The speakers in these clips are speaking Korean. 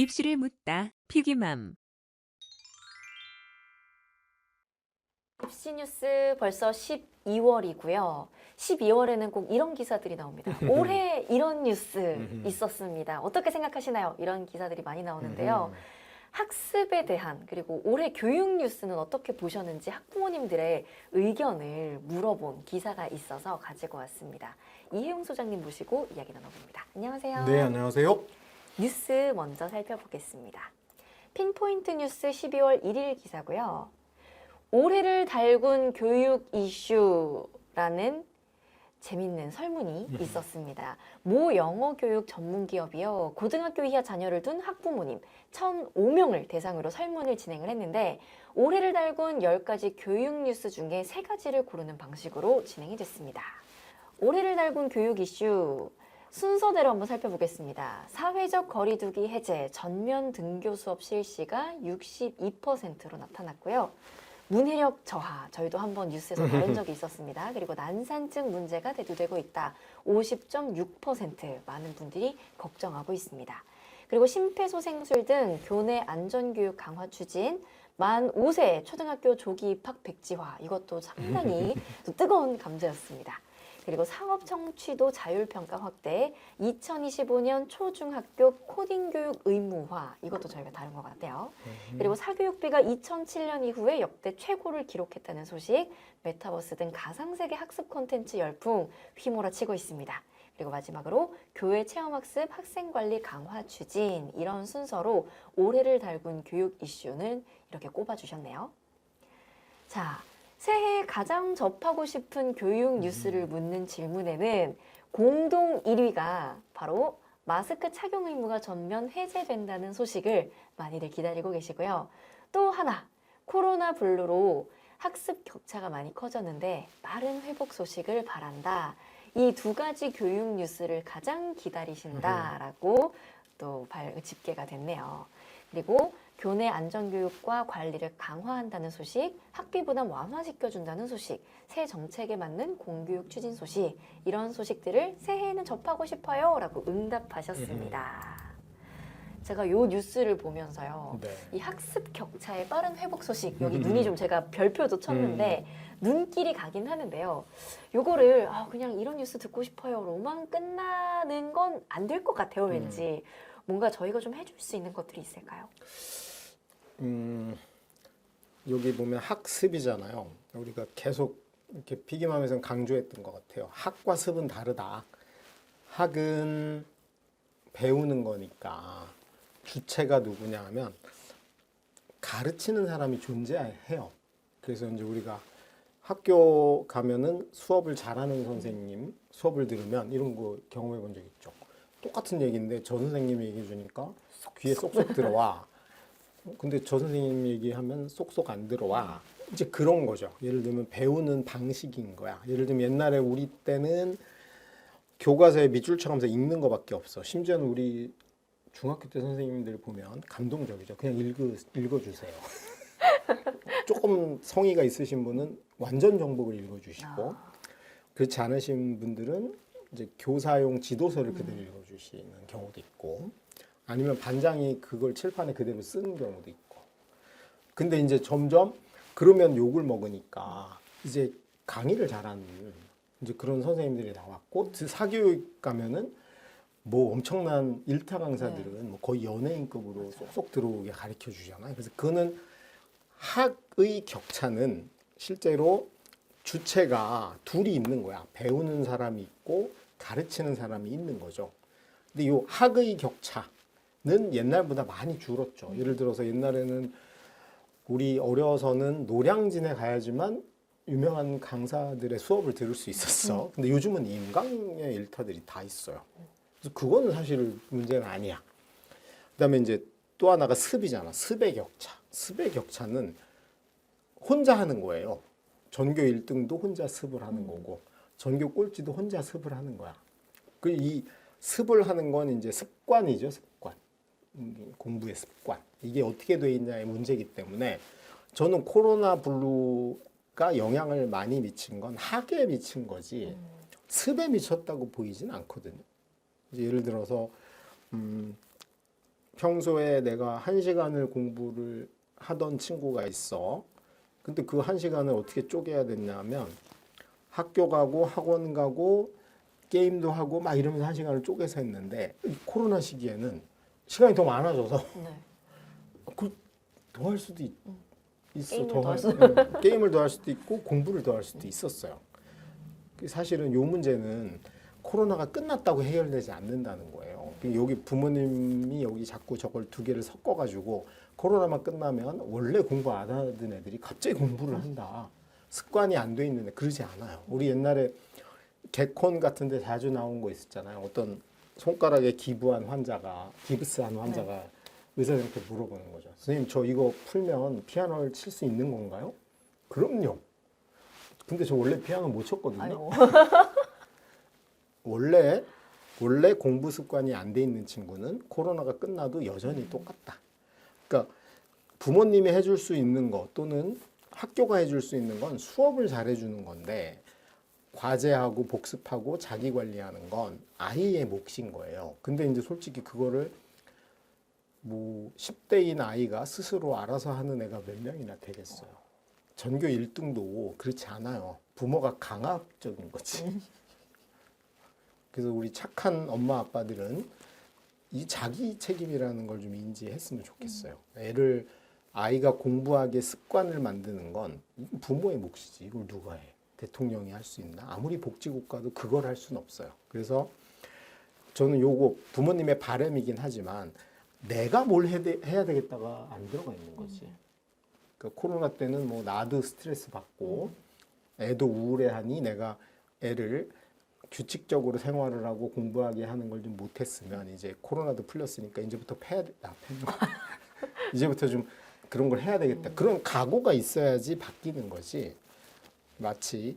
입시를 묻다. 피기맘. 입시 뉴스 벌써 12월이고요. 12월에는 꼭 이런 기사들이 나옵니다. 올해 이런 뉴스 있었습니다. 어떻게 생각하시나요? 이런 기사들이 많이 나오는데요. 학습에 대한 그리고 올해 교육 뉴스는 어떻게 보셨는지 학부모님들의 의견을 물어본 기사가 있어서 가지고 왔습니다. 이혜용 소장님 모시고 이야기 나눠봅니다. 안녕하세요. 네, 안녕하세요. 뉴스 먼저 살펴보겠습니다. 핀포인트 뉴스 12월 1일 기사고요. 올해를 달군 교육 이슈라는 재밌는 설문이 있었습니다. 모 영어 교육 전문 기업이요. 고등학교 이하 자녀를 둔 학부모님 1,005명을 대상으로 설문을 진행을 했는데 올해를 달군 10가지 교육 뉴스 중에 3가지를 고르는 방식으로 진행이 됐습니다. 올해를 달군 교육 이슈 순서대로 한번 살펴보겠습니다. 사회적 거리두기 해제, 전면 등교 수업 실시가 62%로 나타났고요. 문해력 저하, 저희도 한번 뉴스에서 다룬 적이 있었습니다. 그리고 난산증 문제가 대두되고 있다. 50.6% 많은 분들이 걱정하고 있습니다. 그리고 심폐소생술 등 교내 안전교육 강화 추진, 만 5세 초등학교 조기 입학 백지화, 이것도 상당히 또 뜨거운 감자였습니다. 그리고 사업 청취도 자율평가 확대, 2025년 초중학교 코딩 교육 의무화, 이것도 저희가 다룬 것 같아요. 그리고 사교육비가 2007년 이후에 역대 최고를 기록했다는 소식, 메타버스 등 가상세계 학습 콘텐츠 열풍 휘몰아치고 있습니다. 그리고 마지막으로 교회 체험학습 학생관리 강화 추진, 이런 순서로 올해를 달군 교육 이슈는 이렇게 꼽아주셨네요. 자, 새해 가장 접하고 싶은 교육 뉴스를 묻는 질문에는 공동 1위가 바로 마스크 착용 의무가 전면 해제된다는 소식을 많이들 기다리고 계시고요. 또 하나, 코로나 블루로 학습 격차가 많이 커졌는데 빠른 회복 소식을 바란다. 이 2가지 교육 뉴스를 가장 기다리신다라고 또 집계가 됐네요. 그리고 교내 안전교육과 관리를 강화한다는 소식, 학비 부담 완화시켜준다는 소식, 새 정책에 맞는 공교육 추진 소식, 이런 소식들을 새해에는 접하고 싶어요 라고 응답하셨습니다. 제가 이 뉴스를 보면서요. 네. 이 학습 격차의 빠른 회복 소식, 여기 눈이 좀 제가 별표도 쳤는데 눈길이 가긴 하는데요. 요거를 그냥 이런 뉴스 듣고 싶어요로만 끝나는 건 안 될 것 같아요, 왠지. 뭔가 저희가 좀 해줄 수 있는 것들이 있을까요? 여기 보면 학습이잖아요. 우리가 계속 이렇게 피기맘에서는 강조했던 것 같아요. 학과 습은 다르다. 학은 배우는 거니까 주체가 누구냐 하면 가르치는 사람이 존재해요. 그래서 이제 우리가 학교 가면은 수업을 잘하는 선생님 수업을 들으면 이런 거 경험해 본 적 있죠. 똑같은 얘기인데 저 선생님이 얘기해 주니까 귀에 쏙쏙 들어와. 근데 저 선생님 얘기하면 쏙쏙 안 들어와. 이제 그런 거죠. 예를 들면 배우는 방식인 거야. 예를 들면 옛날에 우리 때는 교과서에 밑줄 쳐가면서 읽는 거밖에 없어. 심지어는 우리 중학교 때 선생님들 보면 감동적이죠. 그냥 읽어주세요. 조금 성의가 있으신 분은 완전 정복을 읽어주시고 그렇지 않으신 분들은 이제 교사용 지도서를 그대로 읽어주시는 경우도 있고 아니면 반장이 그걸 칠판에 그대로 쓰는 경우도 있고. 근데 이제 점점 그러면 욕을 먹으니까 이제 강의를 잘하는 이제 그런 선생님들이 나왔고 사교육 가면은 뭐 엄청난 일타 강사들은 뭐 거의 연예인급으로 쏙쏙 들어오게 가르쳐 주잖아요. 그래서 그거는 학의 격차는 실제로 주체가 둘이 있는 거야. 배우는 사람이 있고 가르치는 사람이 있는 거죠. 근데 이 학의 격차는 옛날보다 많이 줄었죠. 예를 들어서 옛날에는 우리 어려서는 노량진에 가야지만 유명한 강사들의 수업을 들을 수 있었어. 근데 요즘은 임강의 일타들이 다 있어요. 그래서 그거는 사실 문제는 아니야. 그다음에 이제 또 하나가 습이잖아. 습의 격차. 습의 격차는 혼자 하는 거예요. 전교 1등도 혼자 습을 하는 거고 전교 꼴찌도 혼자 습을 하는 거야. 그 이 습을 하는 건 이제 습관이죠, 습관. 공부의 습관. 이게 어떻게 돼 있냐의 문제이기 때문에 저는 코로나 블루가 영향을 많이 미친 건 학에 미친 거지 습에 미쳤다고 보이진 않거든요. 이제 예를 들어서 평소에 내가 1시간을 공부를 하던 친구가 있어. 근데 그 1시간을 어떻게 쪼개야 됐냐면 학교 가고 학원 가고 게임도 하고 막 이러면서 1시간을 쪼개서 했는데 이 코로나 시기에는 시간이 더 많아져서 네. 더 할 수도 있어. 게임을 더 할 게임을 더 할 수도 있고 공부를 더 할 수도 있었어요. 사실은 요 문제는 코로나가 끝났다고 해결되지 않는다는 거예요. 여기 부모님이 여기 자꾸 저걸 두 개를 섞어가지고 코로나만 끝나면 원래 공부 안 하던 애들이 갑자기 공부를 한다. 습관이 안 돼 있는 애 그러지 않아요. 우리 옛날에 개콘 같은 데 자주 나온 거 있었잖아요. 어떤 손가락에 기부스한 환자가 의사한테 물어보는 거죠. 선생님 저 이거 풀면 피아노를 칠 수 있는 건가요? 그럼요. 근데 저 원래 피아노 못 쳤거든요. 아이고. 원래 공부 습관이 안 돼 있는 친구는 코로나가 끝나도 여전히 똑같다. 그러니까 부모님이 해줄 수 있는 거 또는 학교가 해줄 수 있는 건 수업을 잘해주는 건데 과제하고 복습하고 자기 관리하는 건 아이의 몫인 거예요. 근데 이제 솔직히 그거를 뭐 10대인 아이가 스스로 알아서 하는 애가 몇 명이나 되겠어요. 전교 1등도 그렇지 않아요. 부모가 강압적인 거지. 그래서 우리 착한 엄마 아빠들은 이 자기 책임이라는 걸 좀 인지했으면 좋겠어요. 아이가 공부하게 습관을 만드는 건 부모의 몫이지. 이걸 누가 해? 대통령이 할 수 있나? 아무리 복지국가도 그걸 할 수는 없어요. 그래서 저는 요거 부모님의 바람이긴 하지만 내가 뭘 해야 되겠다가 안 들어가 있는 거지. 그러니까 코로나 때는 뭐 나도 스트레스 받고 애도 우울해하니 내가 애를 규칙적으로 생활을 하고 공부하게 하는 걸 좀 못했으면 이제 코로나도 풀렸으니까 이제부터 이제부터 좀 그런 걸 해야 되겠다. 그런 각오가 있어야지 바뀌는 거지. 마치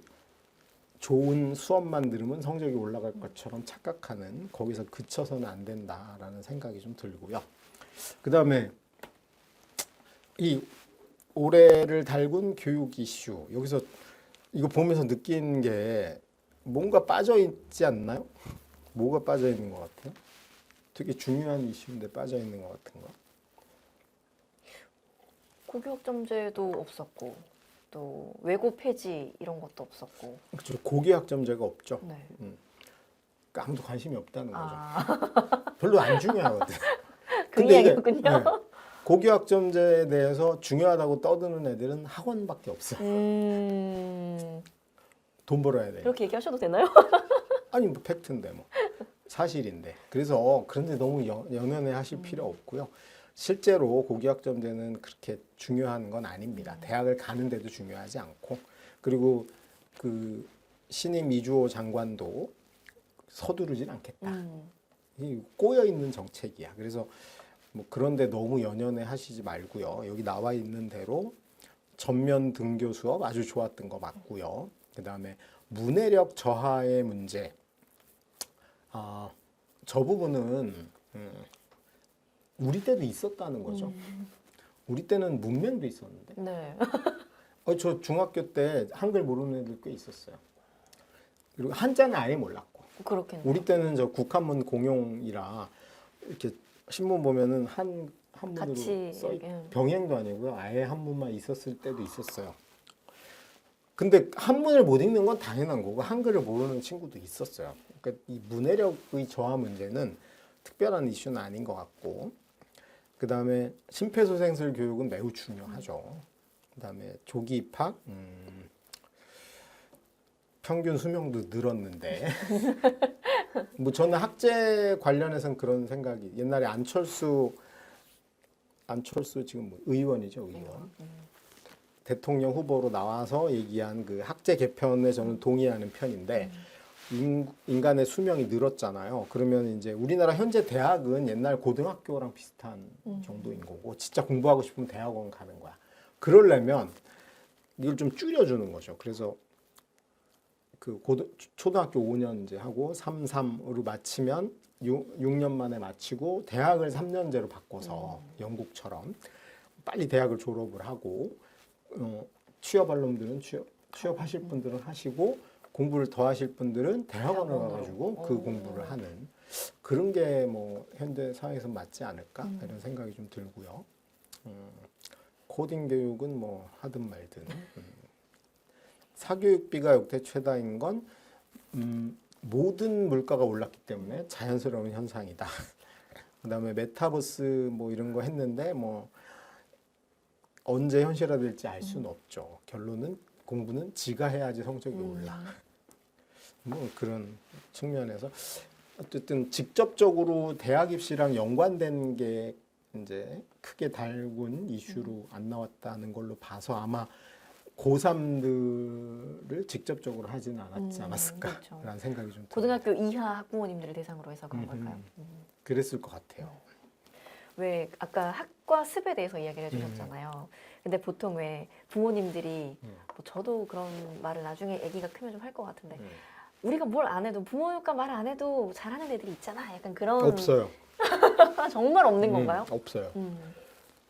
좋은 수업만 들으면 성적이 올라갈 것처럼 착각하는 거기서 그쳐서는 안 된다라는 생각이 좀 들고요. 그다음에 이 올해를 달군 교육 이슈 여기서 이거 보면서 느낀 게 뭔가 빠져 있지 않나요? 뭐가 빠져 있는 것 같아요? 되게 중요한 이슈인데 빠져 있는 것 같은 거. 고교학점제도 없었고 또 외고 폐지 이런 것도 없었고. 그렇죠. 고교학점제가 없죠. 네. 그러니까 아무도 관심이 없다는 거죠. 아. 별로 안 중요하거든. 그 근데 이게 이야기군요. 네, 고교학점제에 대해서 중요하다고 떠드는 애들은 학원밖에 없어요. 돈 벌어야 돼. 이렇게 얘기하셔도 되나요? 아니 뭐 팩트인데 뭐 사실인데. 그래서 그런데 너무 연연해 하실 필요 없고요. 실제로 고교학점제는 그렇게 중요한 건 아닙니다. 대학을 가는데도 중요하지 않고 그리고 그 신임 이주호 장관도 서두르진 않겠다. 이 꼬여 있는 정책이야. 그래서 뭐 그런데 너무 연연해 하시지 말고요. 여기 나와 있는 대로 전면 등교 수업 아주 좋았던 거 맞고요. 그다음에 문해력 저하의 문제. 저 부분은 우리 때도 있었다는 거죠. 우리 때는 문맹도 있었는데. 네. 저 중학교 때 한글 모르는 애들 꽤 있었어요. 그리고 한자는 아예 몰랐고. 그렇겠네요. 우리 때는 저 국한문 공용이라 이렇게 신문 보면은 한문으로 같이 써 이렇게. 병행도 아니고요. 아예 한문만 있었을 때도 있었어요. 근데 한문을 못 읽는 건 당연한 거고 한글을 모르는 친구도 있었어요. 그러니까 이 문해력의 저하 문제는 특별한 이슈는 아닌 것 같고 그다음에 심폐소생술 교육은 매우 중요하죠. 그다음에 조기 입학 평균 수명도 늘었는데 뭐 저는 학제 관련해서는 그런 생각이 옛날에 안철수 지금 뭐 의원이죠, 의원. 대통령 후보로 나와서 얘기한 그 학제 개편에 저는 동의하는 편인데 인간의 수명이 늘었잖아요. 그러면 이제 우리나라 현재 대학은 옛날 고등학교랑 비슷한 정도인 거고 진짜 공부하고 싶으면 대학원 가는 거야. 그러려면 이걸 좀 줄여주는 거죠. 그래서 그 초등학교 5년 이제 하고 3으로 마치면 6년 만에 마치고 대학을 3년제로 바꿔서 영국처럼 빨리 대학을 졸업을 하고 취업할 놈들은 취업하실 분들은 하시고 공부를 더 하실 분들은 대학원을 가가지고 그 공부를 하는 그런 게 뭐 현대 사회에서 맞지 않을까 이런 생각이 좀 들고요. 코딩 교육은 뭐 하든 말든 사교육비가 역대 최다인 건 모든 물가가 올랐기 때문에 자연스러운 현상이다. 그다음에 메타버스 뭐 이런 거 했는데 뭐 언제 현실화될지 알 수는 없죠. 결론은 공부는 지가 해야지 성적이 올라. 뭐 그런 측면에서 어쨌든 직접적으로 대학 입시랑 연관된 게 이제 크게 달군 이슈로 안 나왔다는 걸로 봐서 아마 고3들을 직접적으로 하지는 않았지 않았을까라는 그렇죠. 생각이 좀 들어요. 고등학교 이하 학부모님들을 대상으로 해서 그런 걸까요? 그랬을 것 같아요. 왜 아까 학과 습에 대해서 이야기를 해주셨잖아요. 근데 보통 왜 부모님들이 뭐 저도 그런 말을 나중에 아기가 크면 좀 할 것 같은데 우리가 뭘 안 해도 부모가 말 안 해도 잘하는 애들이 있잖아. 약간 그런 없어요. 정말 없는 건가요? 없어요.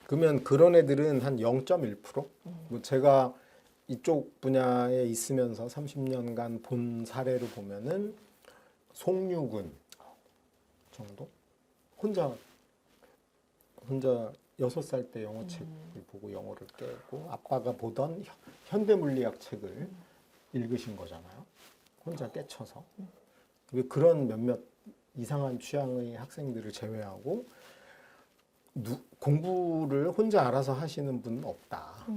그러면 그런 애들은 한 0.1%? 뭐 제가 이쪽 분야에 있으면서 30년간 본 사례로 보면은 송유근 정도? 혼자 6살 때 영어 책을 보고 영어를 깨고 아빠가 보던 현대물리학 책을 읽으신 거잖아요. 혼자 깨쳐서. 왜 그런 몇몇 이상한 취향의 학생들을 제외하고 공부를 혼자 알아서 하시는 분은 없다.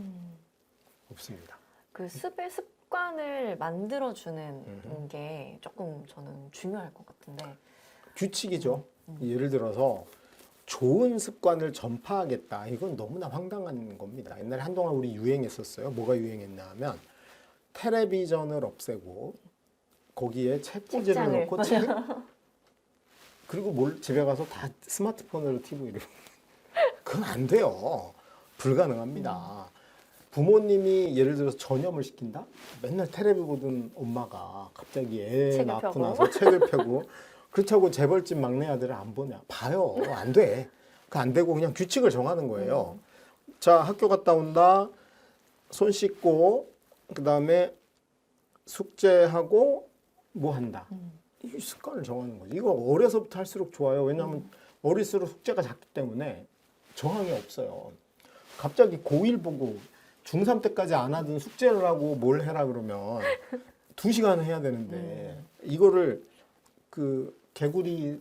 없습니다. 그 습의 습관을 만들어주는 게 조금 저는 중요할 것 같은데. 규칙이죠. 예를 들어서 좋은 습관을 전파하겠다. 이건 너무나 황당한 겁니다. 옛날에 한동안 우리 유행했었어요. 뭐가 유행했냐 하면 텔레비전을 없애고 거기에 책꽂이를 놓고 그리고 집에 가서 다 스마트폰으로 TV를 그건 안 돼요. 불가능합니다. 부모님이 예를 들어서 전염을 시킨다? 맨날 텔레비 보던 엄마가 갑자기 애 낳고 나서 책을 펴고 그렇다고 재벌집 막내 아들을 안 보냐? 봐요. 안 돼. 그 안 되고 그냥 규칙을 정하는 거예요. 자, 학교 갔다 온다. 손 씻고 그다음에 숙제하고 뭐 한다. 이 습관을 정하는 거지. 이거 어려서부터 할수록 좋아요. 왜냐하면 어릴수록 숙제가 작기 때문에 저항이 없어요. 갑자기 고1 보고 중3 때까지 안 하던 숙제를 하고 뭘 해라 그러면 2시간 해야 되는데 이거를 그 개구리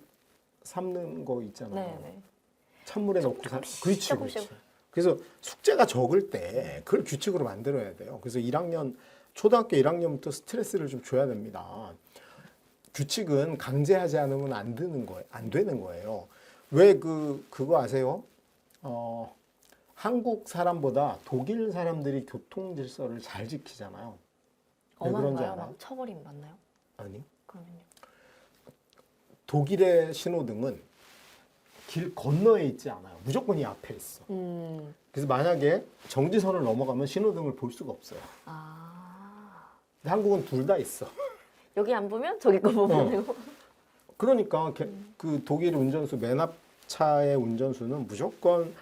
삶는 거 있잖아요. 네네. 찬물에 넣고 그렇지. 그래서 숙제가 적을 때 그걸 규칙으로 만들어야 돼요. 그래서 초등학교 1학년부터 스트레스를 좀 줘야 됩니다. 규칙은 강제하지 않으면 안 되는 거예요. 왜 그거 아세요? 한국 사람보다 독일 사람들이 교통 질서를 잘 지키잖아요. 왜 그런지 알아요? 막 처벌이 맞나요? 아니. 그러면요. 독일의 신호등은 길 건너에 있지 않아요. 무조건 이 앞에 있어. 그래서 만약에 정지선을 넘어가면 신호등을 볼 수가 없어요. 근데 한국은 둘 다 있어. 여기 안 보면 저기 거 보면 되고. 그러니까 그 독일 운전수 맨 앞차의 운전수는 무조건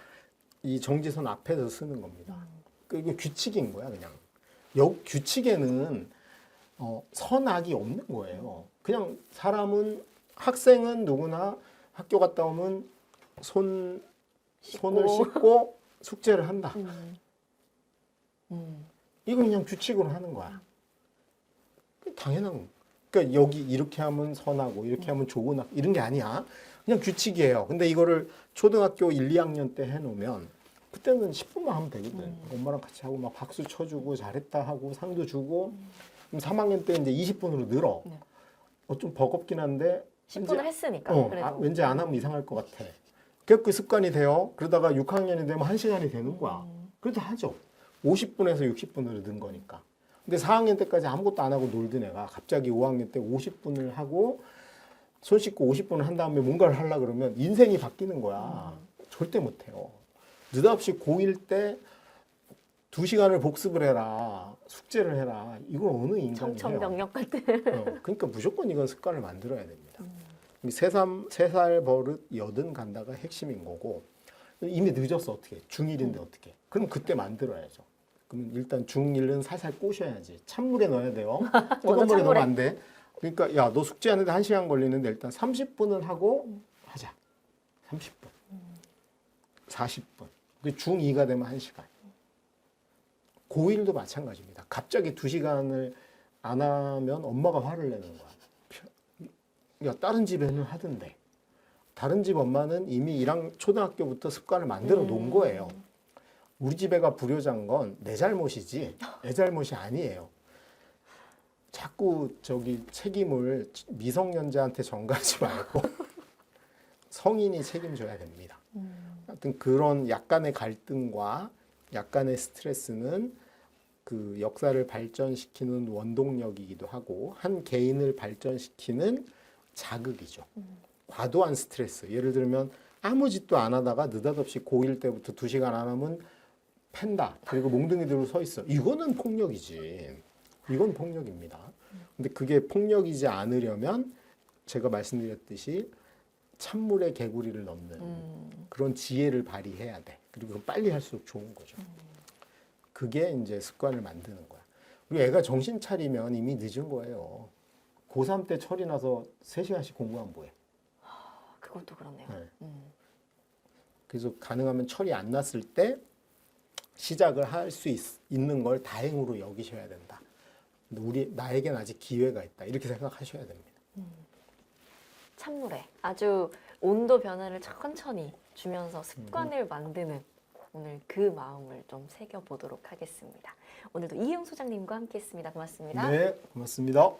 이 정지선 앞에서 쓰는 겁니다. 이거 규칙인 거야 그냥. 규칙에는 선악이 없는 거예요. 그냥 학생은 누구나 학교 갔다 오면 손을 씻고 숙제를 한다. 이거 그냥 규칙으로 하는 거야. 당연한 거. 그러니까 여기 이렇게 하면 선하고 이렇게 하면 좋은 이런 게 아니야. 그냥 규칙이에요. 근데 이거를 초등학교 1, 2학년 때 해놓으면 그때는 10분만 하면 되거든. 엄마랑 같이 하고 막 박수 쳐주고 잘했다 하고 상도 주고 그럼 3학년 때 이제 20분으로 늘어. 좀 버겁긴 한데 10분을 했으니까. 그래도. 왠지 안 하면 이상할 것 같아. 그 습관이 돼요. 그러다가 6학년이 되면 1시간이 되는 거야. 그래도 하죠. 50분에서 60분으로 는 거니까. 근데 4학년 때까지 아무것도 안 하고 놀던 애가 갑자기 5학년 때 50분을 하고 손 씻고 50분을 한 다음에 뭔가를 하려고 그러면 인생이 바뀌는 거야. 절대 못해요. 느닷없이 고1 때 2시간을 복습을 해라. 숙제를 해라. 이걸 어느 인간이 해요. 청천벽력 같은. 그러니까 무조건 이건 습관을 만들어야 됩니다. 3살 버릇 80 간다가 핵심인 거고 이미 늦었어 어떻게 중1인데 어떻게 그럼 그때 만들어야죠. 그럼 일단 중1은 살살 꼬셔야지. 찬물에 넣어야 돼요. 뜨거운 물에 넣으면 안 돼. 그러니까 야, 너 숙제하는데 1시간 걸리는데 일단 30분은 하고 하자. 30분. 40분. 중2가 되면 1시간. 고1도 마찬가지입니다. 갑자기 2시간을 안 하면 엄마가 화를 내는 거야. 야, 다른 집에는 하던데. 다른 집 엄마는 이미 초등학교부터 습관을 만들어 놓은 거예요. 우리 집 애가 불효자인 건 내 잘못이지 애 잘못이 아니에요. 자꾸 책임을 미성년자한테 전가하지 말고 성인이 책임져야 됩니다. 하여튼 그런 약간의 갈등과 약간의 스트레스는 그 역사를 발전시키는 원동력이기도 하고 한 개인을 발전시키는 자극이죠. 과도한 스트레스. 예를 들면 아무 짓도 안 하다가 느닷없이 고1 때부터 2시간 안 하면 팬다. 그리고 몽둥이 들고 서 있어. 이거는 폭력이지. 이건 폭력입니다. 근데 그게 폭력이지 않으려면 제가 말씀드렸듯이 찬물에 개구리를 넣는 그런 지혜를 발휘해야 돼. 그리고 빨리 할수록 좋은 거죠. 그게 이제 습관을 만드는 거야. 그리고 애가 정신 차리면 이미 늦은 거예요. 고3 때 철이 나서 3시간씩 공부하면 뭐해? 그것도 그렇네요. 네. 그래서 가능하면 철이 안 났을 때 시작을 할 수 있는 걸 다행으로 여기셔야 된다. 근데 나에겐 아직 기회가 있다. 이렇게 생각하셔야 됩니다. 찬물에 아주 온도 변화를 천천히 주면서 습관을 만드는 오늘 그 마음을 좀 새겨보도록 하겠습니다. 오늘도 이희영 소장님과 함께했습니다. 고맙습니다. 네, 고맙습니다.